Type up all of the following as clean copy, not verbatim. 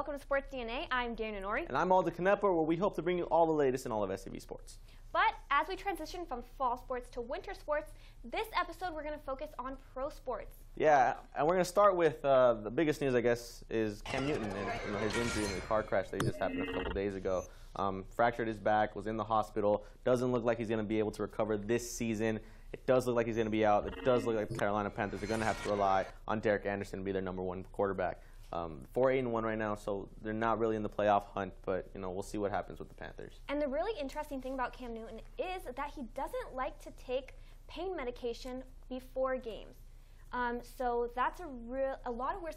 welcome to Sports DNA. I'm Darren Nori. And I'm Alda Canepa, where we hope to bring you all the latest in all of SCV sports. But as we transition from fall sports to winter sports, this episode we're going to focus on pro sports. Yeah, and we're going to start with the biggest news, I guess, is Cam Newton and his injury in the car crash that just happened a couple days ago. Fractured his back, was in the hospital. Doesn't look like he's going to be able to recover this season. It does look like he's going to be out. It does look like the Carolina Panthers are going to have to rely on Derek Anderson to be their #1 quarterback. 4-8-1 right now, so they're not really in the playoff hunt, but we'll see what happens with the Panthers. And the really interesting thing about Cam Newton is that he doesn't like to take pain medication before games. So that's we're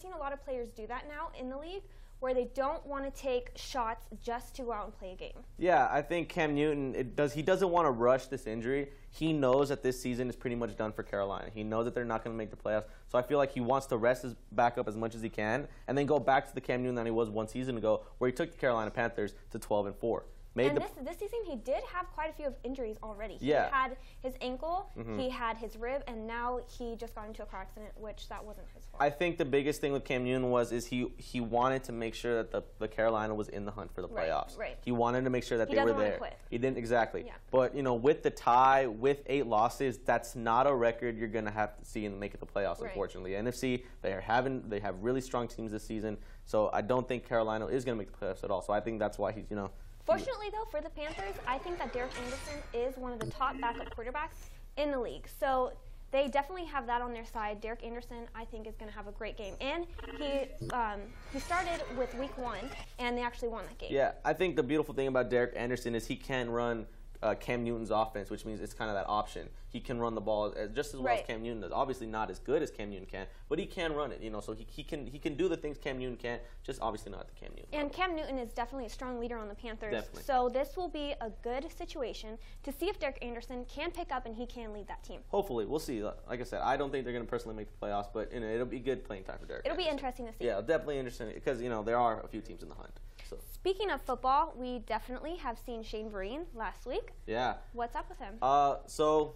seeing a lot of players do that now in the league, where they don't want to take shots just to go out and play a game. Yeah, I think Cam Newton, he doesn't want to rush this injury. He knows that this season is pretty much done for Carolina. He knows that they're not going to make the playoffs. So I feel like he wants to rest his back up as much as he can and then go back to the Cam Newton that he was one season ago, where he took the Carolina Panthers to 12-4. This season, he did have quite a few injuries already. He had his ankle, he had his rib, and now he just got into a car accident, which that wasn't his fault. I think the biggest thing with Cam Newton is he wanted to make sure that the Carolina was in the hunt for the playoffs. Right. He wanted to make sure that they were there. Quit. He didn't exactly. Yeah. But with the tie, with 8 losses, that's not a record you're going to have to see and make it the playoffs. Right. Unfortunately, NFC they have really strong teams this season, so I don't think Carolina is going to make the playoffs at all. So I think that's why he's Fortunately, though, for the Panthers, I think that Derek Anderson is one of the top backup quarterbacks in the league. So they definitely have that on their side. Derek Anderson, I think, is going to have a great game. And he started with week 1, and they actually won that game. Yeah, I think the beautiful thing about Derek Anderson is he can run Cam Newton's offense, which means it's kind of that option. He can run the ball just as well as Cam Newton does. Obviously not as good as Cam Newton can, but he can run it. So he can do the things Cam Newton can, just obviously not the Cam Newton. And Cam Newton is definitely a strong leader on the Panthers. Definitely. So this will be a good situation to see if Derek Anderson can pick up and he can lead that team. Hopefully, we'll see. Like I said, I don't think they're going to personally make the playoffs, but it'll be good playing time for Derek. It'll be interesting to see. Yeah, definitely interesting because there are a few teams in the hunt. So. Speaking of football, we definitely have seen Shane Vereen last week. Yeah. What's up with him? So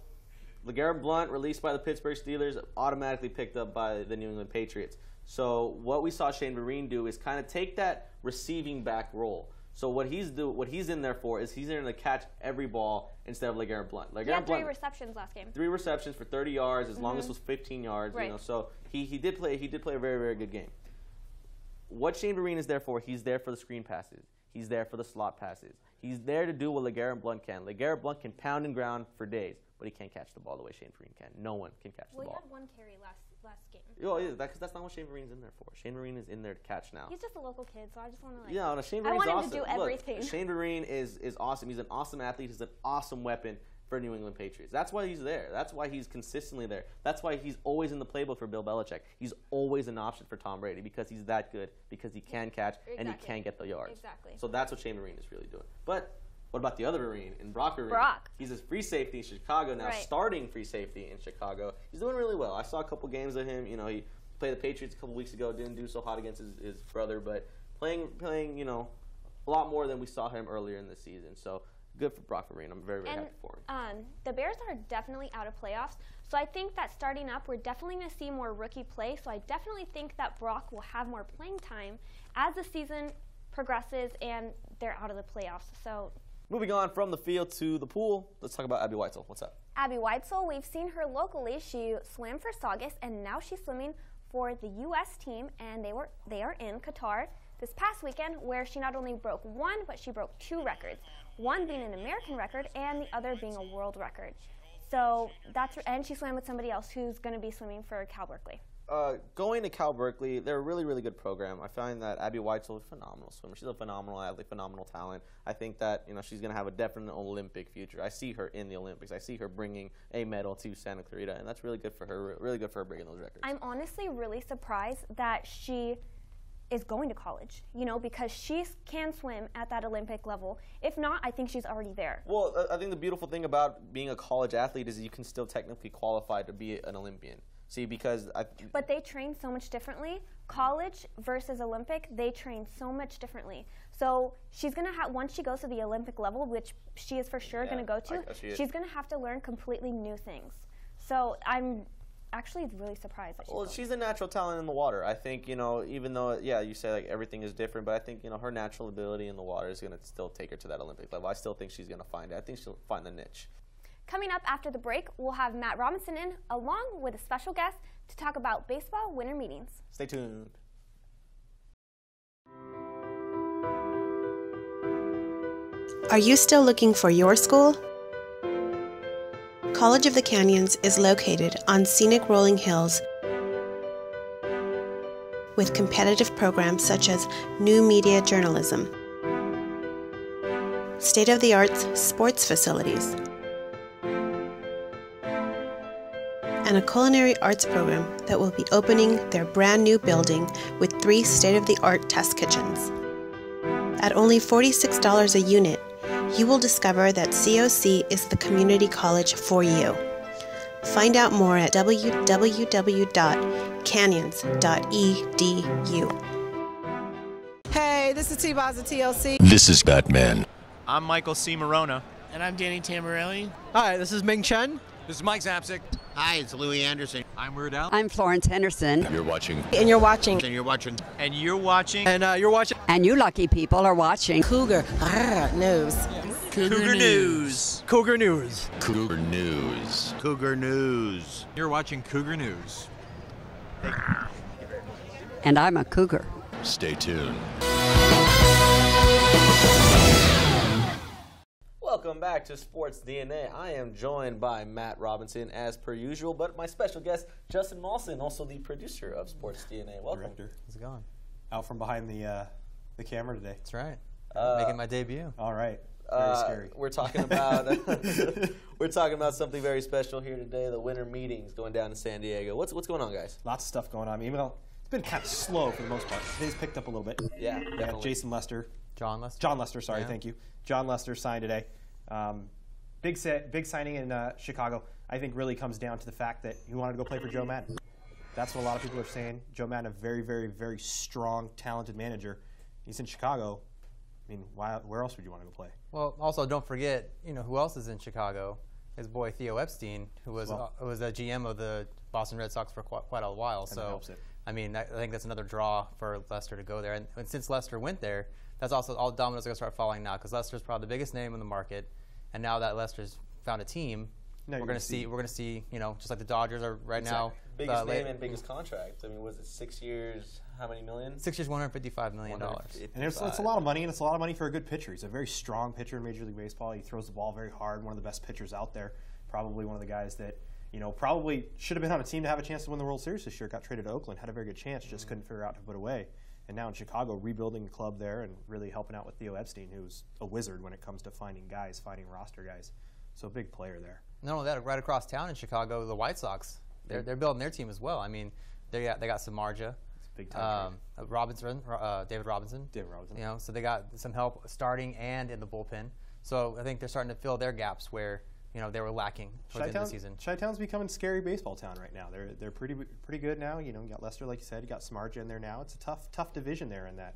LeGarrette Blount, released by the Pittsburgh Steelers, automatically picked up by the New England Patriots. So what we saw Shane Vereen do is kind of take that receiving back role. So what he's in there for is he's in there to catch every ball instead of LeGarrette Blount. He had 3 receptions last game. 3 receptions for 30 yards, as long as it was 15 yards. Right. So he did play a very, very good game. What Shane Vereen is there for, he's there for the screen passes. He's there for the slot passes. He's there to do what LeGarrette Blount can. LeGarrette Blount can pound and ground for days, but he can't catch the ball the way Shane Vereen can. No one can catch the ball. Well, he had 1 carry last game. Oh, yeah, because that's not what Shane Vereen's in there for. Shane Vereen is in there to catch now. He's just a local kid, so I just want to Shane Vereen's awesome. I want him to do everything. Look, Shane Vereen is awesome. He's an awesome athlete. He's an awesome weapon for New England Patriots. That's why he's there. That's why he's consistently there. That's why he's always in the playbook for Bill Belichick. He's always an option for Tom Brady because he's that good, because he can catch and he can get the yards. Exactly. So that's what Shane Vereen is really doing. But what about the other Vereen, Brock Vereen? Brock. He's a free safety in Chicago now, starting free safety in Chicago. He's doing really well. I saw a couple games of him. He played the Patriots a couple weeks ago. Didn't do so hot against his brother, but playing a lot more than we saw him earlier in the season. So good for Brock Vereen. I'm very, very happy for him. The Bears are definitely out of playoffs, so I think that starting up, we're definitely going to see more rookie play. So I definitely think that Brock will have more playing time as the season progresses and they're out of the playoffs. So. Moving on from the field to the pool, let's talk about Abby Weitzel. What's up? Abby Weitzel, we've seen her locally. She swam for Saugus, and now she's swimming for the U.S. team, and they are in Qatar this past weekend, where she not only broke 1, but she broke 2 records, one being an American record and the other being a world record. So and she swam with somebody else who's going to be swimming for Cal Berkeley. Going to Cal Berkeley, they're a really, really good program. I find that Abby Weitzel is a phenomenal swimmer. She's a phenomenal athlete, phenomenal talent. I think that she's going to have a definite Olympic future. I see her in the Olympics. I see her bringing a medal to Santa Clarita, and that's really good for her. Really good for her breaking those records. I'm honestly really surprised that she is going to college, because she can swim at that Olympic level. If not, I think she's already there. Well, I think the beautiful thing about being a college athlete is you can still technically qualify to be an Olympian. See, because but they train so much differently. College versus Olympic, they train so much differently. So she's going to have, once she goes to the Olympic level, which she is for sure going to go to, she's going to have to learn completely new things. So I'm actually really surprised that she's Well, she's a natural talent in the water. I think, you know, even though, yeah, you say like everything is different, but I think, you know, her natural ability in the water is going to still take her to that Olympic level. I still think she's going to find it. I think she'll find the niche. Coming up after the break, we'll have Matt Robinson in, along with a special guest, to talk about baseball winter meetings. Stay tuned. Are you still looking for your school? College of the Canyons is located on scenic rolling hills with competitive programs such as new media journalism, state-of-the-art sports facilities, and a culinary arts program that will be opening their brand new building with 3 state-of-the-art test kitchens. At only $46 a unit, you will discover that COC is the community college for you. Find out more at www.canyons.edu. Hey, this is T-Boz at TLC. This is Batman. I'm Michael C. Morona. And I'm Danny Tamborelli. Hi, this is Ming Chen. This is Mike Zapsik. Hi, it's Louis Anderson. I'm Weird Al. I'm Florence Henderson. You're watching. And you're watching. And you're watching. And you're watching. And you're watching. And you lucky people are watching Cougar News. Cougar News. Cougar News. Cougar News. Cougar News. You're watching Cougar News. and I'm a cougar. Stay tuned. Welcome back to Sports DNA. I am joined by Matt Robinson as per usual, but my special guest, Justin Mawson, also the producer of Sports DNA. Welcome. Director. How's it going? Out from behind the camera today. That's right. Making my debut. All right. Very scary. We're talking about something very special here today. The winter meetings going down in San Diego. What's going on, guys? Lots of stuff going on. Even though it's been kind of slow for the most part. Today's picked up a little bit. Yeah, definitely. Jason Lester. John Lester. John Lester. Sorry, Yeah. thank you. John Lester signed today. Big signing in Chicago. I think really comes down to the fact that he wanted to go play for Joe Madden. That's what a lot of people are saying. Joe Madden, a very, very, very strong, talented manager. He's in Chicago. I mean, where else would you want to go play? Well, also don't forget, who else is in Chicago? His boy Theo Epstein, who was a GM of the Boston Red Sox for quite a while. So, helps it. I mean, I think that's another draw for Lester to go there. And since Lester went there, that's also all dominoes are going to start falling now because Lester's probably the biggest name in the market. And now that Lester's found a team, we're going to see, just like the Dodgers are right now. Biggest name and biggest contract. I mean, was it 6 years? How many million? 6 years, $155 million. And it's a lot of money, and it's a lot of money for a good pitcher. He's a very strong pitcher in Major League Baseball. He throws the ball very hard. One of the best pitchers out there. Probably one of the guys that probably should have been on a team to have a chance to win the World Series this year. Got traded to Oakland, had a very good chance, just couldn't figure out to put away. And now in Chicago, rebuilding the club there and really helping out with Theo Epstein, who's a wizard when it comes to finding roster guys. So a big player there. Not only that, right across town in Chicago, the White Sox, they're building their team as well. I mean, they got Samardzija, big time. David Robinson. So they got some help starting and in the bullpen. So I think they're starting to fill their gaps where they were lacking towards the end of the season. Chi-Town's becoming a scary baseball town right now. They're pretty good now. You got Lester, like you said. You got Samardzija in there now. It's a tough division there in that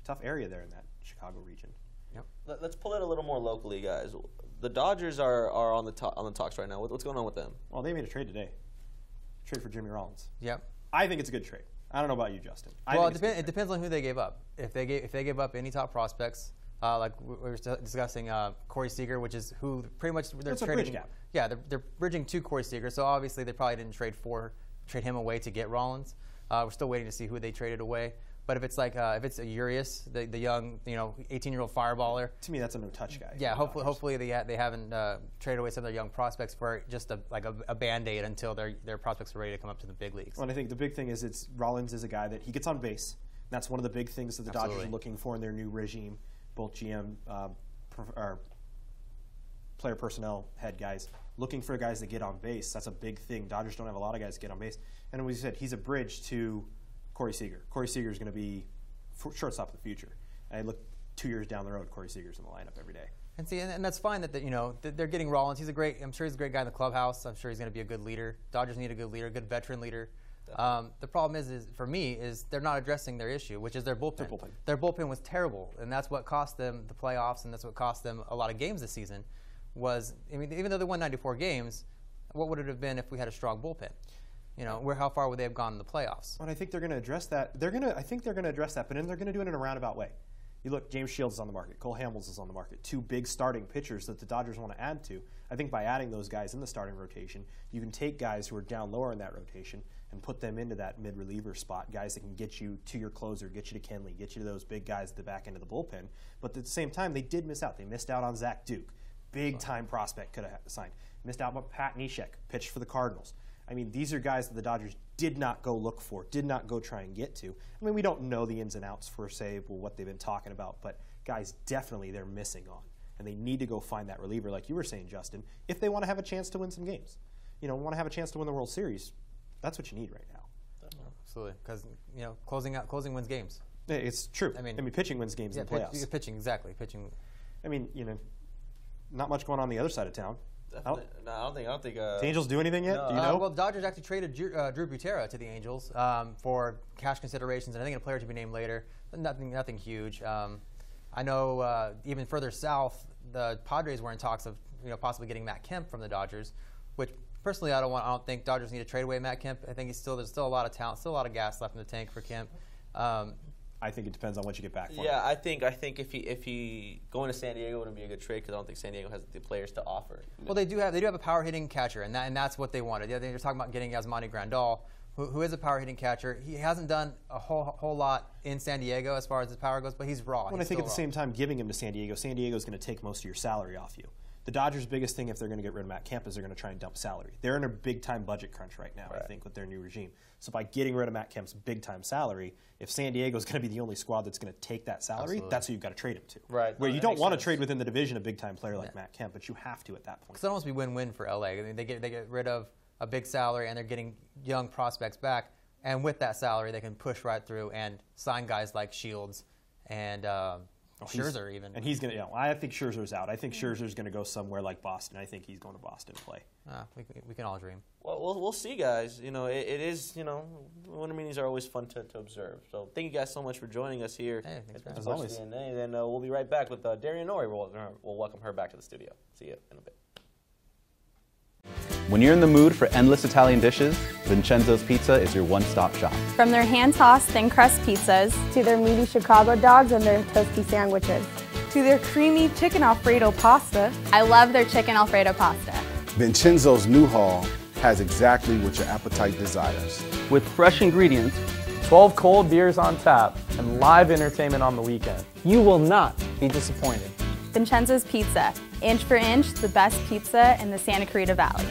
tough area there in that Chicago region. Yep. Let's pull it a little more locally, guys. The Dodgers are on the talks right now. What's going on with them? Well, they made a trade today. Trade for Jimmy Rollins. Yep. I think it's a good trade. I don't know about you, Justin. Well, it depends on who they gave up. If they gave up any top prospects, like we were discussing Corey Seager, which is who pretty much they're it's trading. A bridge gap. Yeah, they're bridging to Corey Seager. So obviously they probably didn't trade him away to get Rollins. We're still waiting to see who they traded away. But if it's like if it's a Urias, the young 18-year-old fireballer, to me that's a no-touch guy. Yeah, hopefully they haven't traded away some of their young prospects for just a band-aid until their prospects are ready to come up to the big leagues. Well, and I think the big thing is Rollins is a guy that he gets on base. And that's one of the big things that the Dodgers are looking for in their new regime. Both GM player personnel head guys looking for guys that get on base. That's a big thing. Dodgers don't have a lot of guys that get on base. And as we said, he's a bridge to Corey Seager. Corey Seager is going to be shortstop of the future. And I look 2 years down the road, Corey Seager's in the lineup every day. And see, and that's fine that they're getting Rollins. I'm sure he's a great guy in the clubhouse. I'm sure he's going to be a good leader. Dodgers need a good leader, a good veteran leader. The problem is for me they're not addressing their issue, which is their bullpen. Their bullpen was terrible, and that's what cost them the playoffs, and that's what cost them a lot of games this season. Even though they won 94 games, what would it have been if we had a strong bullpen? You know, how far would they have gone in the playoffs? Well, I think they're going to address that. I think they're going to address that, but then they're going to do it in a roundabout way. You look, James Shields is on the market. Cole Hamels is on the market. Two big starting pitchers that the Dodgers want to add to. I think by adding those guys in the starting rotation, you can take guys who are down lower in that rotation and put them into that mid-reliever spot, guys that can get you to your closer, get you to Kenley, get you to those big guys at the back end of the bullpen. But at the same time, they did miss out. They missed out on Zach Duke. Big-time prospect could have signed. Missed out on Pat Neshek, pitched for the Cardinals. I mean, these are guys that the Dodgers did not go look for, did not go try and get to. I mean, we don't know the ins and outs for, say, what they've been talking about, but guys definitely they're missing on. And they need to go find that reliever, like you were saying, Justin, if they want to have a chance to win some games. You know, want to have a chance to win the World Series, that's what you need right now. Absolutely, because, you know, closing wins games. It's true. I mean pitching wins games in the playoffs. Pitching, exactly. Pitching. I mean, you know, not much going on the other side of town. I don't think. The Angels do anything yet? No. Do you know? Well, the Dodgers actually traded Drew Butera to the Angels for cash considerations, and I think a player to be named later. Nothing huge. I know even further south, the Padres were in talks of possibly getting Matt Kemp from the Dodgers, which personally I don't think Dodgers need to trade away Matt Kemp. I think there's still a lot of talent, still a lot of gas left in the tank for Kemp. I think it depends on what you get back for him. Yeah, I think if he going to San Diego wouldn't be a good trade because I don't think San Diego has the players to offer. Well, they do have a power hitting catcher, and that's what they wanted. Yeah, they're talking about getting Yasmani Grandal, who is a power hitting catcher. He hasn't done a whole lot in San Diego as far as his power goes, but he's raw. Well, I think at the same time, giving him to San Diego is going to take most of your salary off you. The Dodgers' biggest thing if they're going to get rid of Matt Kemp is they're going to try and dump salary. They're in a big-time budget crunch right now, I think, with their new regime. So by getting rid of Matt Kemp's big-time salary, if San Diego is going to be the only squad that's going to take that salary, that's who you've got to trade him to. Right. Where you don't want to trade within the division a big-time player like Matt Kemp, but you have to at that point. Because it'll almost be win-win for LA. I mean, they get rid of a big salary and they're getting young prospects back, and with that salary, they can push right through and sign guys like Shields and Scherzer even. And he's going to, I think Scherzer's out. I think Scherzer's going to go somewhere like Boston. I think he's going to Boston to play. We can all dream. Well, we'll see, guys. It is, winter meetings are always fun to observe. So thank you guys so much for joining us here. Hey, thanks as always. And then we'll be right back with Darian Norrie. We'll welcome her back to the studio. See you in a bit. When you're in the mood for endless Italian dishes, Vincenzo's Pizza is your one-stop shop. From their hand-tossed thin-crust pizzas, to their meaty Chicago dogs and their toasty sandwiches, to their creamy chicken Alfredo pasta. I love their chicken Alfredo pasta. Vincenzo's New Hall has exactly what your appetite desires. With fresh ingredients, 12 cold beers on tap, and live entertainment on the weekend, you will not be disappointed. Vincenzo's Pizza, inch for inch, the best pizza in the Santa Clarita Valley.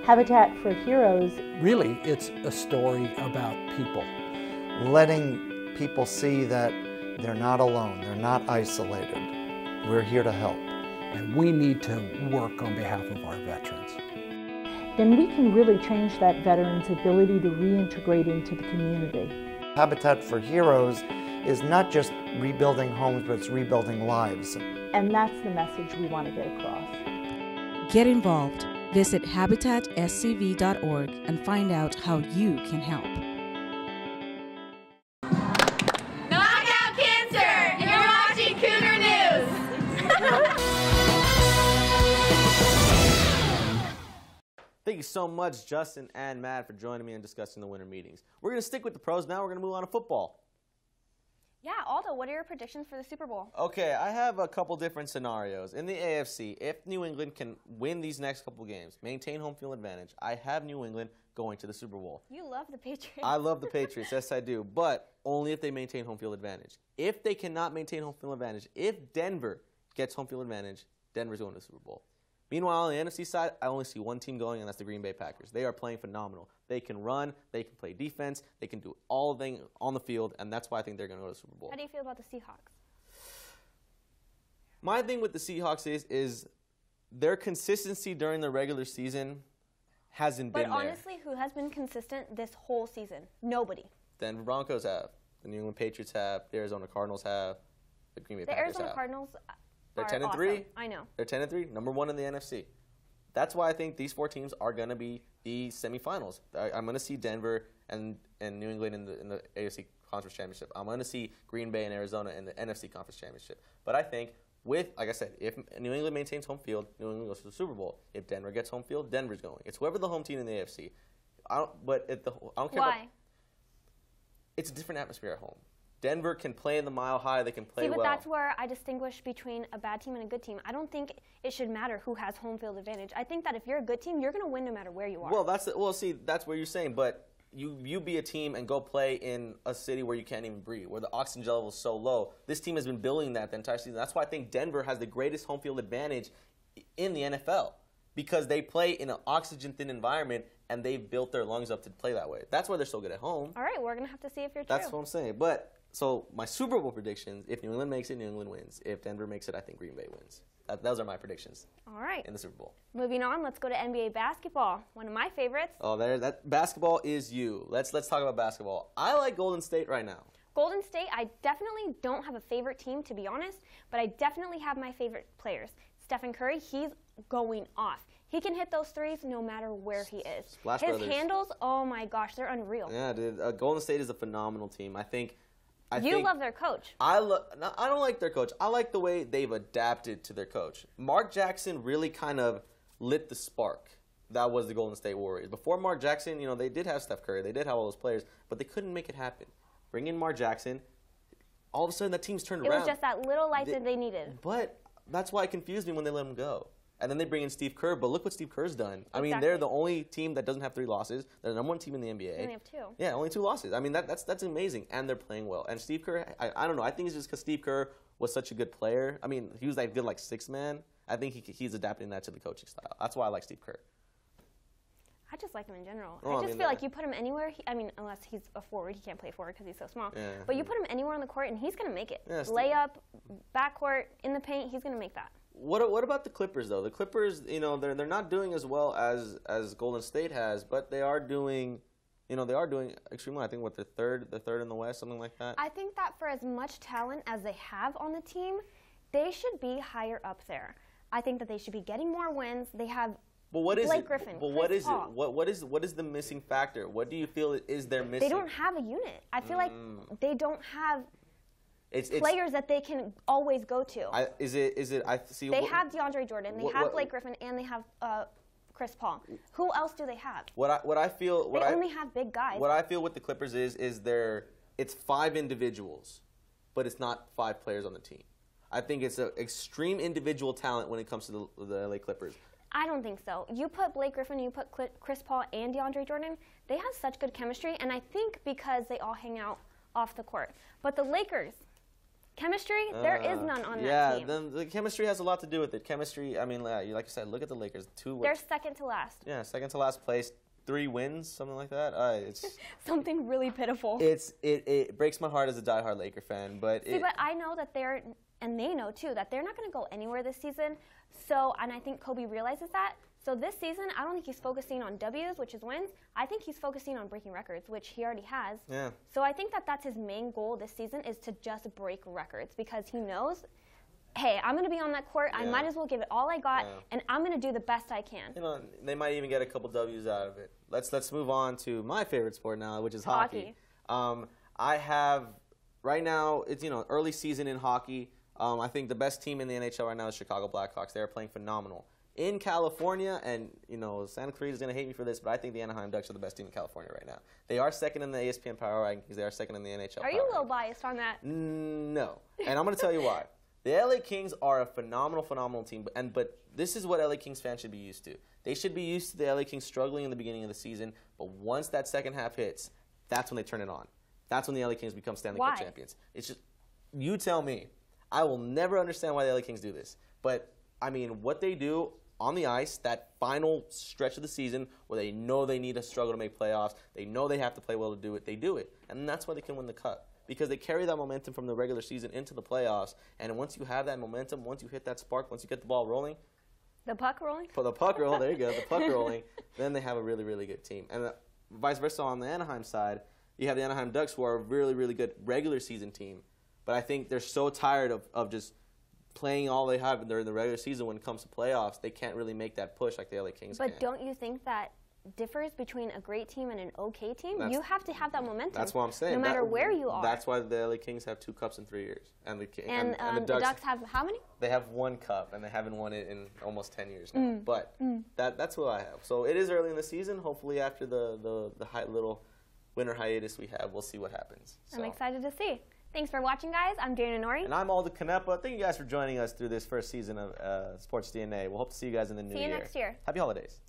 Habitat for Heroes. Really, it's a story about people. Letting people see that they're not alone, they're not isolated. We're here to help. And we need to work on behalf of our veterans. Then we can really change that veteran's ability to reintegrate into the community. Habitat for Heroes is not just rebuilding homes, but it's rebuilding lives. And that's the message we want to get across. Get involved. Visit habitatscv.org and find out how you can help. Knock out cancer! You're watching Cougar News! Thank you so much, Justin and Matt, for joining me and discussing the winter meetings. We're going to stick with the pros now. We're going to move on to football. Yeah, Aldo, what are your predictions for the Super Bowl? Okay, I have a couple different scenarios. In the AFC, if New England can win these next couple games, maintain home field advantage, I have New England going to the Super Bowl. You love the Patriots. I love the Patriots, yes I do, but only if they maintain home field advantage. If they cannot maintain home field advantage, if Denver gets home field advantage, Denver's going to the Super Bowl. Meanwhile, on the NFC side, I only see one team going, and that's the Green Bay Packers. They are playing phenomenal. They can run, they can play defense, they can do all of them on the field, and that's why I think they're going to go to the Super Bowl. How do you feel about the Seahawks? My thing with the Seahawks is their consistency during the regular season hasn't been there. But honestly, who has been consistent this whole season? Nobody. The Denver Broncos have. The New England Patriots have. The Arizona Cardinals have. The Green Bay Packers have. The Arizona Cardinals They're 10-3. Awesome. I know. They're 10-3, number one in the NFC. That's why I think these four teams are going to be the semifinals. I'm going to see Denver and New England in the AFC Conference Championship. I'm going to see Green Bay and Arizona in the NFC Conference Championship. But I think with, like I said, if New England maintains home field, New England goes to the Super Bowl. If Denver gets home field, Denver's going. It's whoever the home team in the AFC. I don't care. Why? It's a different atmosphere at home. Denver can play in the Mile High. They can play See, but well. that's where I distinguish between a bad team and a good team. I don't think it should matter who has home field advantage. I think that if you're a good team, you're going to win no matter where you are. Well, see, that's what you're saying. But you be a team and go play in a city where you can't even breathe, where the oxygen level is so low. This team has been building that the entire season. That's why I think Denver has the greatest home field advantage in the NFL, because they play in an oxygen-thin environment and they've built their lungs up to play that way. That's why they're so good at home. All right, we're going to have to see if you're true. That's what I'm saying. But so my Super Bowl predictions: if New England makes it, New England wins. If Denver makes it, I think Green Bay wins. Those are my predictions. All right. In the Super Bowl. Moving on, let's go to NBA basketball. One of my favorites. Oh, that basketball is you. Let's talk about basketball. I like Golden State right now. Golden State, I definitely don't have a favorite team, to be honest, but I definitely have my favorite players. Stephen Curry, he's going off. He can hit those threes no matter where he is. Splash His Brothers. handles, oh my gosh, they're unreal. Yeah, dude. Golden State is a phenomenal team. I think love their coach. I don't like their coach. I like the way they've adapted to their coach. Mark Jackson really kind of lit the spark. That was the Golden State Warriors. Before Mark Jackson, they did have Steph Curry. They did have all those players, but they couldn't make it happen. Bring in Mark Jackson. All of a sudden, that team's turned around. It was just that little light that they needed. But that's why it confused me when they let him go. And then they bring in Steve Kerr, but look what Steve Kerr's done. I mean, they're the only team that doesn't have 3 losses. They're the number 1 team in the NBA. They only have 2. Yeah, only 2 losses. I mean, that's amazing, and they're playing well. And Steve Kerr, I don't know. I think it's just because Steve Kerr was such a good player. I mean, he was good 6th man. I think he's adapting that to the coaching style. That's why I like Steve Kerr. I just like him in general. Well, I just feel like you put him anywhere. Unless he's a forward, he can't play forward because he's so small. Yeah. But you put him anywhere on the court, and he's going to make it. Yeah, layup, backcourt, in the paint, he's going to make that. What about the Clippers though? The Clippers, they're not doing as well as Golden State has, but they are doing, extremely. I think they're third in the West, something like that. I think that for as much talent as they have on the team, they should be higher up there. I think that they should be getting more wins. They have Blake Griffin. But what is it? What is the missing factor? What do you feel is there missing? They don't have a unit. I feel like they don't have players that they can always go to. I see. They have DeAndre Jordan. They have Blake Griffin, and they have Chris Paul. Who else do they have? They only have big guys. What I feel with the Clippers is it's 5 individuals, but it's not 5 players on the team. I think it's an extreme individual talent when it comes to the LA Clippers. I don't think so. You put Blake Griffin, you put Chris Paul, and DeAndre Jordan, they have such good chemistry, and I think because they all hang out off the court. But the Lakers, chemistry, there is none on that team. Yeah, the chemistry has a lot to do with it. Chemistry, I mean, like you said, look at the Lakers. They're second to last. Yeah, second to last place. 3 wins, something like that. It's something really pitiful. It breaks my heart as a diehard Laker fan, but but I know that and they know too that they're not going to go anywhere this season. So, and I think Kobe realizes that. So this season, I don't think he's focusing on W's, which is wins. I think he's focusing on breaking records, which he already has. Yeah. So I think that that's his main goal this season is to just break records because he knows, hey, I'm going to be on that court. I might as well give it all I got, and I'm going to do the best I can. They might even get a couple W's out of it. Let's move on to my favorite sport now, which is hockey. I have right now. It's early season in hockey. I think the best team in the NHL right now is Chicago Blackhawks. They are playing phenomenal. In California, and Santa Cruz is going to hate me for this, but I think the Anaheim Ducks are the best team in California right now. They are second in the ESPN Power Rankings. They are second in the NHL. Are you a little biased on that? No, and I'm going to tell you why. The LA Kings are a phenomenal team, but this is what LA Kings fans should be used to. They should be used to the LA Kings struggling in the beginning of the season, but once that second half hits, that's when they turn it on. That's when the LA Kings become Stanley Cup champions. It's just, you tell me. I will never understand why the LA Kings do this, but I mean, what they do on the ice, that final stretch of the season where they know they need to struggle to make playoffs, they know they have to play well to do it, they do it. And that's why they can win the cup. Because they carry that momentum from the regular season into the playoffs. And once you have that momentum, once you hit that spark, once you get the ball rolling. The puck rolling? For the puck roll, there you go, the puck rolling. Then they have a really, really good team. And vice versa on the Anaheim side, you have the Anaheim Ducks who are a really, really good regular season team. But I think they're so tired of just playing all they have during the regular season when it comes to playoffs, they can't really make that push like the LA Kings can. But don't you think that differs between a great team and an okay team. You have to have that momentum. That's what I'm saying. No matter where you are. That's why the LA Kings have 2 cups in 3 years. And the Ducks have how many? They have 1 cup, and they haven't won it in almost 10 years now. But that's what I have. So it is early in the season. Hopefully after the little winter hiatus we have, we'll see what happens. So. I'm excited to see. Thanks for watching, guys. I'm Dana Nori. And I'm Aldo Canepa. Thank you guys for joining us through this first season of Sports DNA. We'll hope to see you guys in the new year. See you next year. Happy holidays.